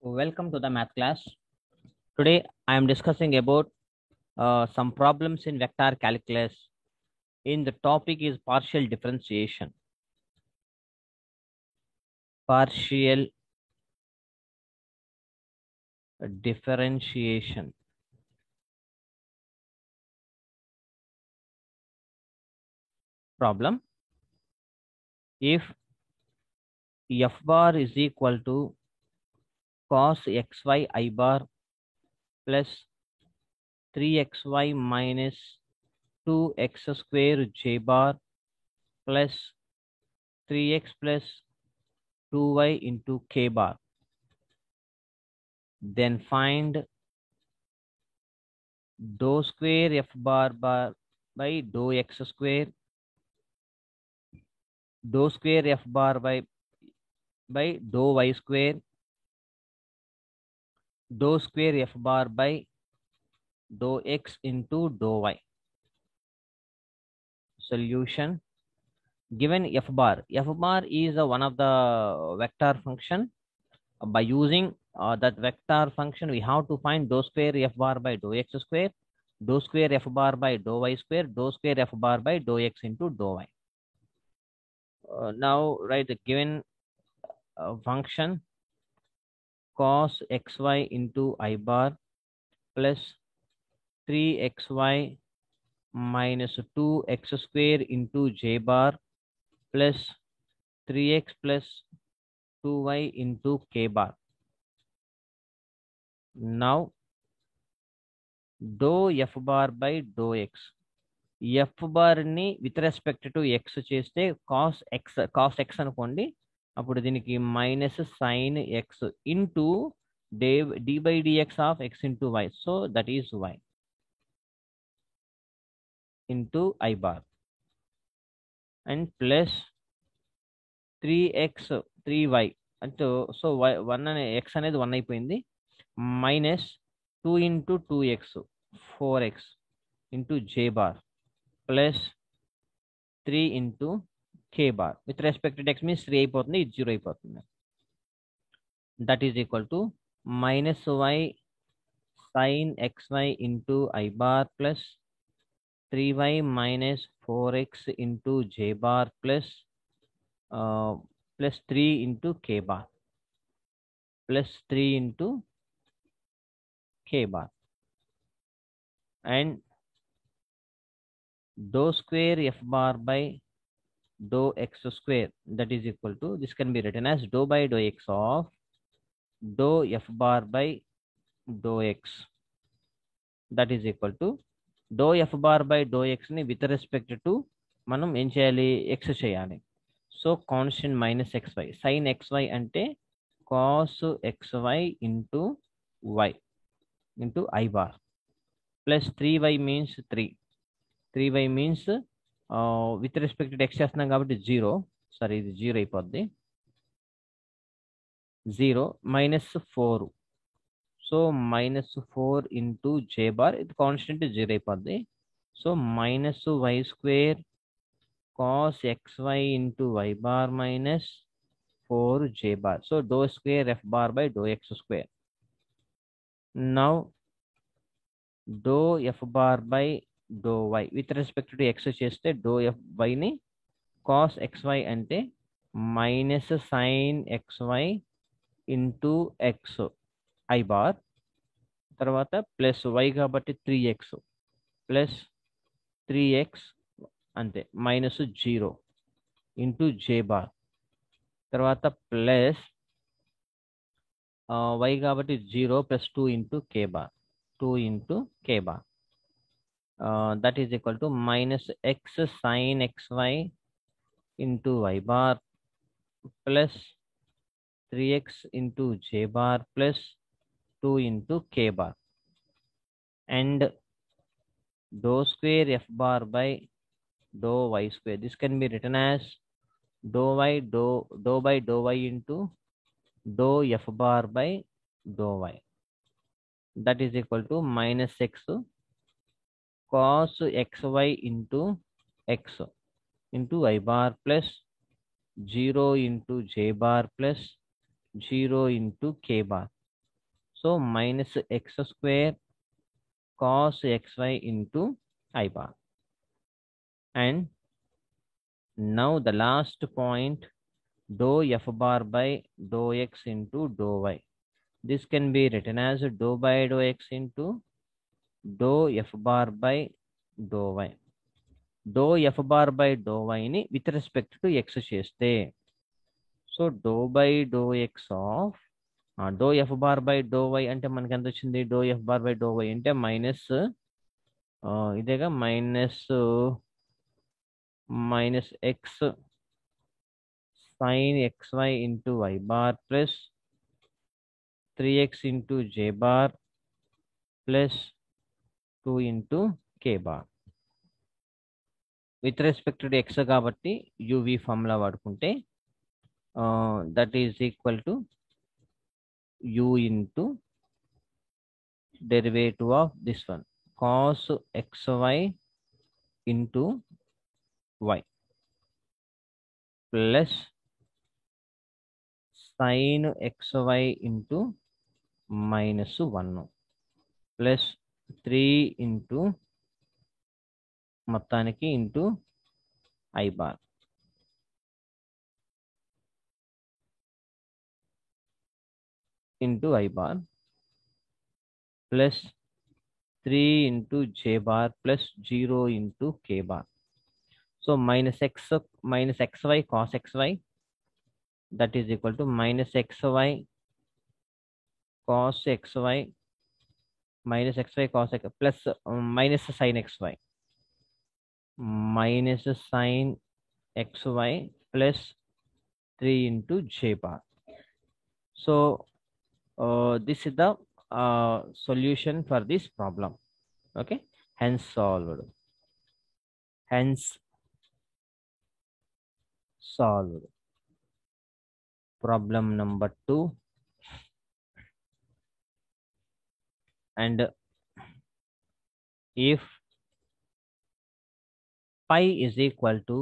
Welcome to the math class. Today I am discussing about some problems in vector calculus. In the topic is partial differentiation. Partial differentiation. Problem. If f bar is equal to cos xy I bar plus 3xy minus 2x square j bar plus 3x plus 2y into k bar, then find dou square f bar by dou x square, dou square f bar by dou y square, dou square f bar by dou x into dou y. Solution. Given f bar is one of the vector function. By using that vector function, we have to find dou square f bar by dou x square, dou square f bar by dou y square, dou square f bar by dou x into dou y. Now write the given function cos xy into I bar plus 3xy minus 2x square into j bar plus 3x plus 2y into k bar. Now dou f bar by dou x. f bar ni with respect to x చేస్తే cos x అనుకోండి, అప్పుడు దీనికి minus sin x into d by dx of x into y, so that is y into I bar and plus 3x 3y అంటే so y 1 అనే x అనేది 1 అయిపోయింది, minus 2 into 2x 4x into j bar plus 3 into k bar. With respect to x means 3 అయిపోతుంది, ఇది 0 అయిపోతుంది. That is equal to minus y sin xy into I bar plus 3y minus 4x into j bar plus 3 into k bar plus 3 into k bar and dou square f bar by dou x square, that is equal to, this can be written as dou by dou x of dou f bar by dou x, that is equal to dou f bar by dou x ని with respect to మనం ఏం చేయాలి, x చేయాలి. So constant minus xy, sin xy అంటే cos xy into y into I bar plus 3y means 3y means with respect to x చేస్తున్నాం కాబట్టి 0, sorry ఇది 0 అయిపోద్ది, 0 minus 4, so minus 4 into j bar, ఇది కాన్స్టెంట్ 0 అయిపోద్ది, so minus y square cos xy into y bar minus 4 j bar, so dou square f bar by dou x square. Now dou f bar by dou y with respect to x చేస్తే dou f y ని cos xy అంటే minus sin xy into x I bar, తర్వాత plus y కాబట్టి 3x plus 3x అంతే minus 0 into j bar, తర్వాత plus y కాబట్టి 0 plus 2 into k bar, 2 into k bar, that is equal to minus x sin xy into y bar plus 3x into j bar plus 2 into k bar and dou square f bar by dou y square. This can be written as dou by dou y into dou f bar by dou y, that is equal to minus x cos xy into x into I bar plus 0 into j bar plus 0 into k bar. So minus x square cos xy into I bar. And now the last point, dou f bar by dou x into dou y. This can be written as dou by dou x into dou f bar by dou y. Dou f bar by dou y ni with respect to x cheste. So dou by dou x of dou f bar by dou y ante manaki enta ochindi, dou f bar by dou y ante minus idega minus x sin xy into y bar plus 3x into j bar plus 2 into k bar. With respect to x కాబట్టి uv formula వాడుకుంటే that is equal to u into derivative of this one cos xy into y plus sin xy into minus 1 plus 3 into మొత్తానికి into I bar into I bar plus 3 into j bar plus 0 into k bar. So minus xy cos xy, that is equal to minus xy cos xy minus xy cos x plus minus sin xy minus sin xy plus 3 into j bar. So this is the solution for this problem. Okay, hence solved. Hence solved. Problem number 2. And if pi is equal to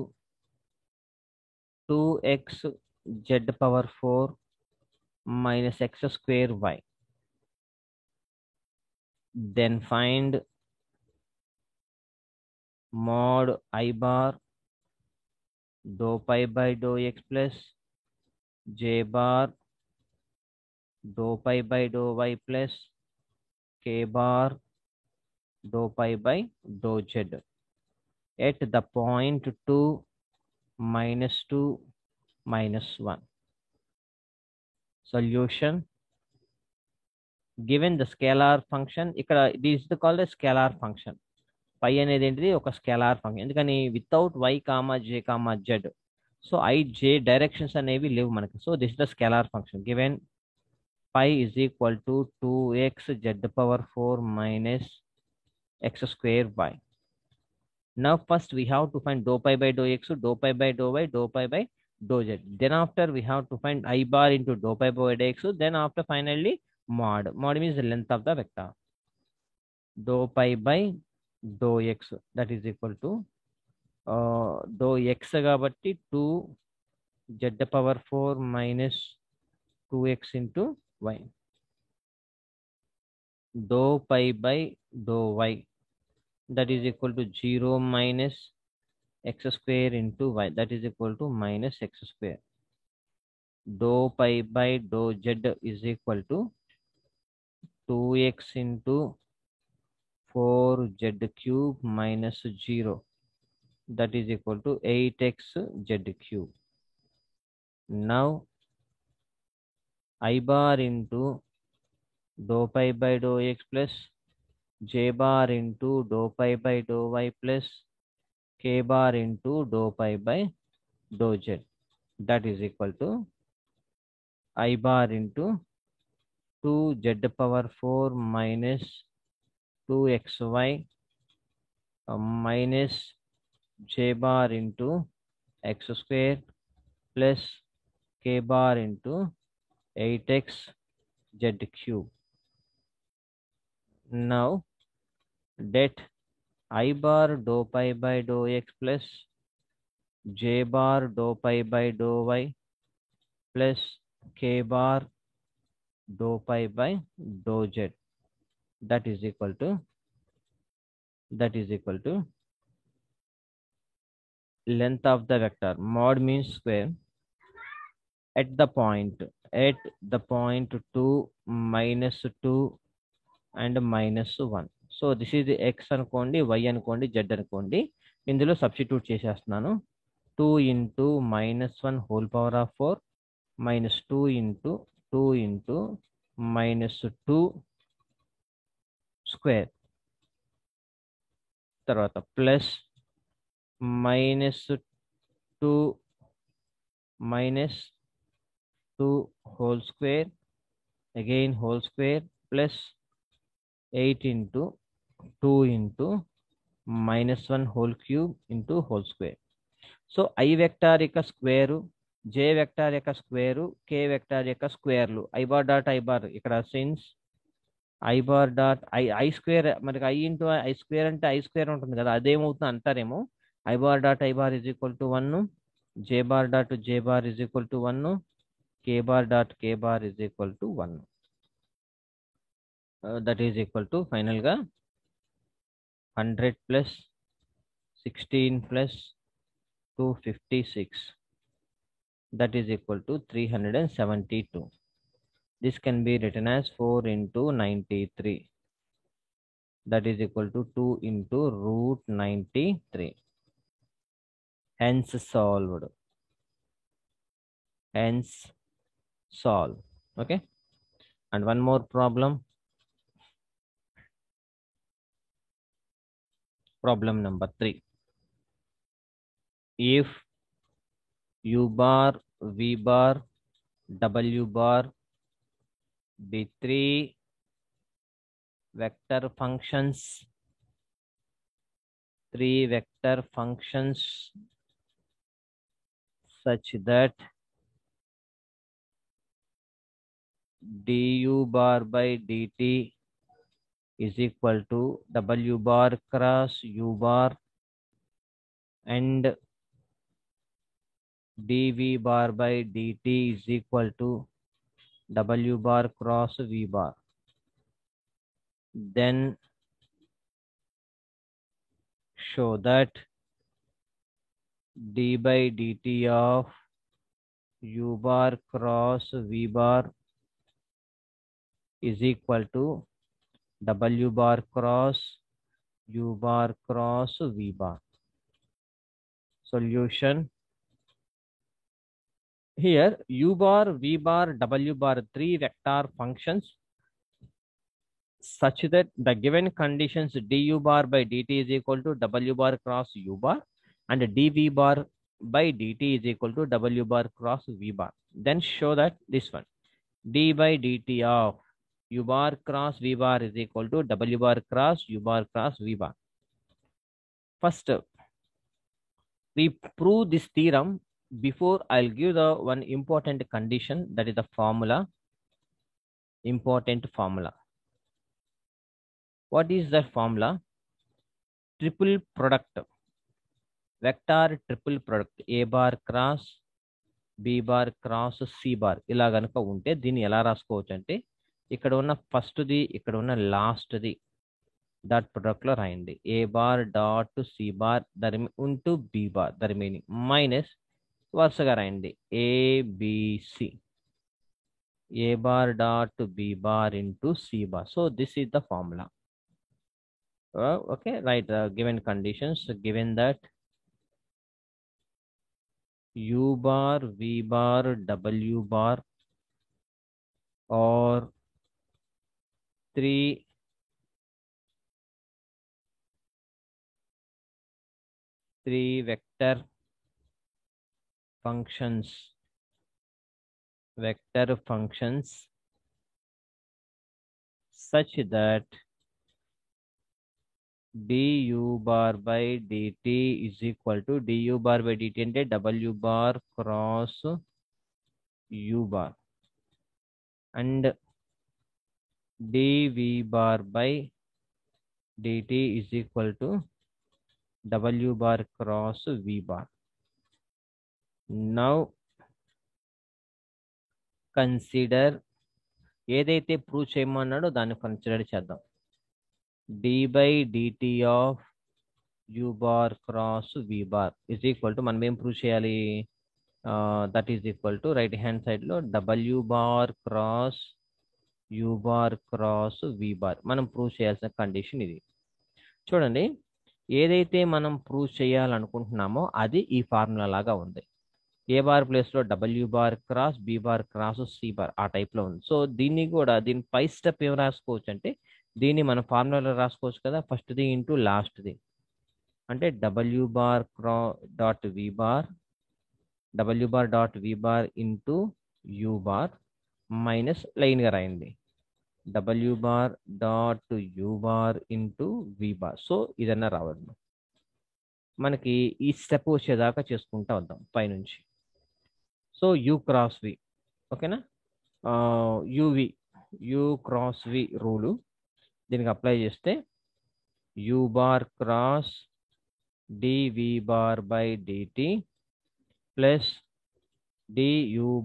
2x z power 4 minus x square y, then find mod I bar dou pi by dou x plus j bar dou pi by dou y plus k bar dou pi by dou z at the point 2 minus 2 minus 1. Solution. Given the scalar function, ikkada this is called a scalar function. Pi అనేది ఏంటిది ఒక scalar function, ఎందుకని without y comma j comma z. So I j directions అనేవి లేవు మనకి. So this is the scalar function given pi is equal to 2x z power 4 minus x square y. Now first we have to find dou pi by dou x, dou pi by dou y, dou pi by dou z. Then after we have to find I bar into dou pi by dou x. Then after finally mod. Mod means the length of the vector. Dou pi by dou x, that is equal to dou x కాబట్టి 2 z power 4 minus 2x into y. Dou pi by dou y, that is equal to 0 minus x square into y, that is equal to minus x square. Dou pi by dou z is equal to 2x into 4z cube minus 0, that is equal to 8x z cube. Now I bar into dou pi by dou x plus j bar into dou pi by dou y plus k bar into dou pi by dou z, that is equal to I bar into 2z power 4 minus 2xy minus j bar into x square plus k bar into 8x z cube. Now that I bar dou pi by dou x plus j bar dou pi by dou y plus k bar dou pi by dou z. That is equal to length of the vector. Mod means square at the point 2 minus 2 and minus 1. So this is the x అనుకోండి, y అనుకోండి, z అనుకోండి. ఇందులో substitute చేసేస్తున్నాను. 2 into minus 1 whole power of 4 minus 2 into minus 2 square. తర్వాత plus minus 2 minus 2 whole square, again whole square, plus 8 into 2 into minus 1 whole cube into whole square. So I vector యొక్క square, J vector యొక్క square, K vector యొక్క స్క్వేర్లు. I bar dot I bar ఇక్కడ since I bar dot I square, మనకి I into I square అంటే I square ఉంటుంది కదా, అదేమవుతుంది అంటారేమో. I bar dot I bar is equal to 1, J bar dot J bar is equal to 1, K bar dot K bar is equal to 1. That is equal to final గా 100 plus 16 plus 256. That is equal to 372. This can be written as 4 into 93. That is equal to 2 into root 93. Hence solved. Hence solved. Okay. And one more problem. Problem number 3. If u bar, v bar, w bar be 3 vector functions, such that du bar by dt is equal to w bar cross u bar and dv bar by dt is equal to w bar cross v bar, then show that d by dt of u bar cross v bar is equal to w bar cross u bar cross v bar. Solution. Here u bar, v bar, w bar, 3 vector functions such that the given conditions du bar by dt is equal to w bar cross u bar and dv bar by dt is equal to w bar cross v bar. Then show that this one d by dt of u bar cross v bar is equal to w bar cross u bar cross v bar. First, we prove this theorem. Before I'll give the one important condition, that is the formula. Important formula. What is that formula? Triple product, vector triple product, a bar cross b bar cross c bar. ఇలా గనుక ఉంటే దీన్ని ఎలా రాసుకోవచ్చు అంటే, ఇక్కడ ఉన్న first the, ఇక్కడ ఉన్న లాస్ట్ ది డాట్ ప్రొడక్ట్ లో రాయండి. A bar dot c bar into b bar the remaining minus వరుసగా రాయండి a b c, a bar dot b bar into c bar. So this is the formula. Okay, right. Given conditions, given that u bar, v bar, w bar or 3 vector functions such that du bar by dt is equal to du bar by dt అంటే w bar cross u bar and dv bar by dt is equal to w bar cross v bar. Now consider ఏదైతే prove చేయమన్నాడో దాన్ని consider చేద్దాం. d/dt of u bar cross v bar is equal to మనం ఏం prove చేయాలి, that is equal to right hand side లో w bar cross u bar cross v bar మనం prove చేయాల్సిన condition ఇది. చూడండి, ఏదైతే మనం ప్రూవ్ చేయాలనుకుంటున్నామో అది ఈ ఫార్ములా లాగా ఉంది. ఏ బార్ ప్లేస్ లో w bar cross b bar cross c bar ఆ టైప్ లో ఉంది. సో దీన్ని కూడా దీని పై స్టెప్ ఏం రాసుకోవచ్చు అంటే దీన్ని మన ఫార్ములాలో రాసుకోవచ్చు కదా, ఫస్ట్ ది ఇంటూ లాస్ట్ ది అంటే w bar dot v bar into u bar minus line గా రాయండి w bar dot u bar into v bar. So ఇదన్నా రావద్దు, మనకి ఈ స్టెప్ వచ్చేదాకా చేసుకుంటా వద్దాం పైనుంచి. సో u క్రాస్ v, ఓకేనా, u క్రాస్ v రూలు దీనికి అప్లై చేస్తే u bar cross dv bar by dt plus du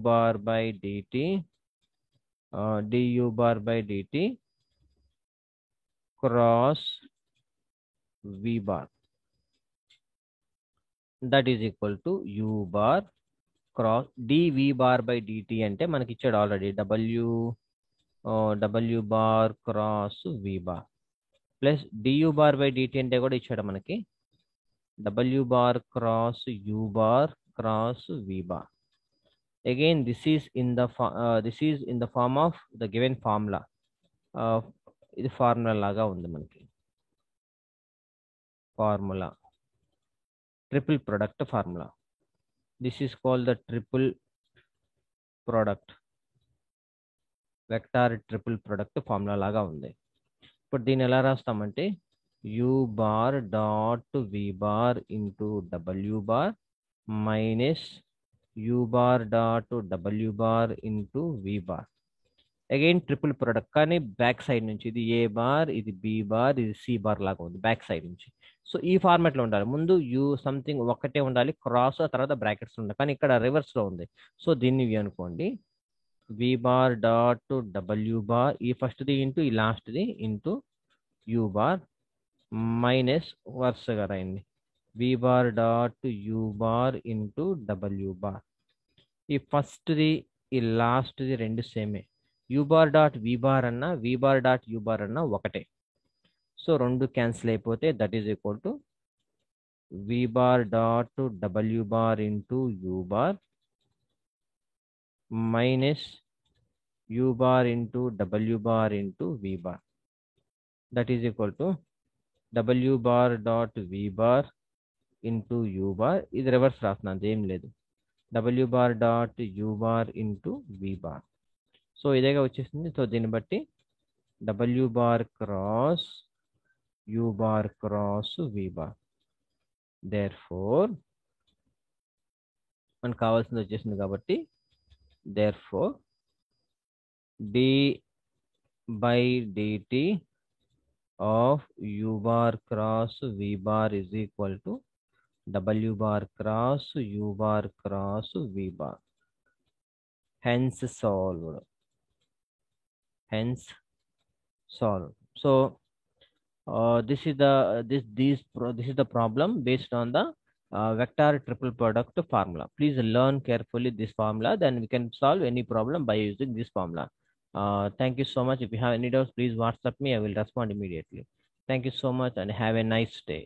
bar by dt cross v bar that is equal to u bar cross dv bar by dt అంటే మనకి ఇచ్చాడు already w bar cross v bar plus du bar by dt అంటే కూడా ఇచ్చాడు మనకి w bar cross u bar cross v bar. Again this is in the form of the given formula. ఇది formula లాగా ఉంది మనకి, formula triple product formula. This is called the triple product, vector triple product formula లాగా ఉంది. ఇప్పుడు దీన్ని ఎలా రాస్తామంటే u bar dot v bar into w bar minus u bar dot w bar into v bar. Again triple product కానీ back side నుంచి, ఇది ఏ bar, ఇది B bar, ఇది సి బార్ లాగా ఉంది బ్యాక్ సైడ్ నుంచి. సో ఈ ఫార్మాట్లో ఉండాలి, ముందు యూ సంథింగ్ ఒక్కటే ఉండాలి, క్రాస్ తర్వాత బ్రాకెట్స్ ఉండాలి, కానీ ఇక్కడ రివర్స్లో ఉంది. సో దీన్ని వి అనుకోండి, V bar dot W bar, ఈ ఫస్ట్ది ఇంటూ ఈ లాస్ట్ది ఇంటూ యూ బార్ మైనస్ వరుసగా రాయండి V bar dot you bar into W bar. ఈ ఫస్ట్ది ఈ లాస్ట్ది రెండు సేమే, యూ బార్ డాట్ వి బార్ అన్నా V bar dot you bar అన్నా ఒకటే. సో రెండు క్యాన్సిల్ అయిపోతే that is equal to V bar dot W bar into you bar minus U bar into W bar into v bar. That is equal to డబ్ల్యూ bar dot we bar into you bar, ఇది reverse రాస్తున్నాను ఏం లేదు, డబ్ల్యూ bar dot you bar into v bar. So ఇదేగా వచ్చేసింది. So దీన్ని బట్టి డబ్ల్యూ bar cross u bar cross v bar. Therefore మనకు కావాల్సింది వచ్చేసింది కాబట్టి therefore d by dt of u bar cross v bar is equal to డబ్ల్యూ bar cross u bar cross v bar. Hence solved. So this is the problem based on the vector triple product formula. Please learn carefully this formula, then we can solve any problem by using this formula. Thank you so much. If you have any doubts, please WhatsApp me, I will respond immediately. Thank you so much and have a nice day.